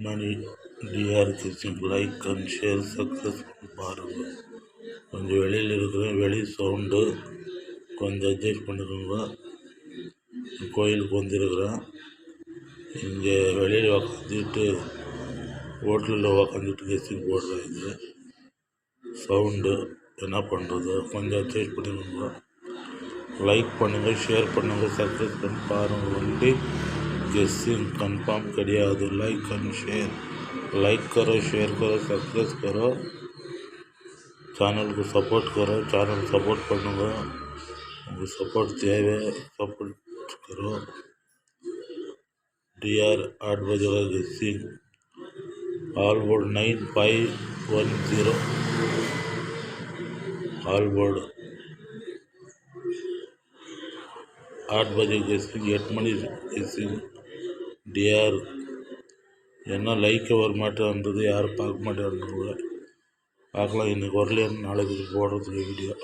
மணி டிஆர் கிசிங் like and share success பாருங்கள். கொஞ்சம் வெளியில் இருக்கிறேன், வெளி சவுண்டு கொஞ்சம் அட்ஜஸ்ட் பண்ணிக்கோங்க. கோயிலுக்கு வந்துருக்கிறேன். இங்கே வெளியில் உக்காந்துட்டு ஹோட்டலில் உக்காந்துட்டு கெஸ்டிங் போடுறேன். இது சவுண்டு என்ன பண்ணுறது, கொஞ்சம் அட்ஜஸ்ட் பண்ணிக்கோங்க. லைக் பண்ணுங்கள், ஷேர் பண்ணுங்கள், சப்ஸ்கிரைப் பண்ணி பாருங்கள். ஒன்லி गेसिंग कंफर्म கிடையாது. லைக் அண்ட் ஷேர், லைக் करो, शेयर करो, सब्सक्राइब करो, चैनल को सपोर्ट करो. चैनल सपोर्ट பண்ணுங்க, உங்கள் सपोर्ट தேவை, सपोर्ट करो. DR 8 बजे का गेसिंग ऑल बोर्ड 9510 ऑल बोर्ड 8 बजे गेसिंग 8 மணி गेसिंग டிஆர். என்ன லைக் வர மாட்டேன்றது, யாரும் பார்க்க மாட்டேன்றாங்க. பார்க்கலாம், இன்றைக்கி வரலைன்னு நாளைக்கு போடுறதுக்கு வீடியோ.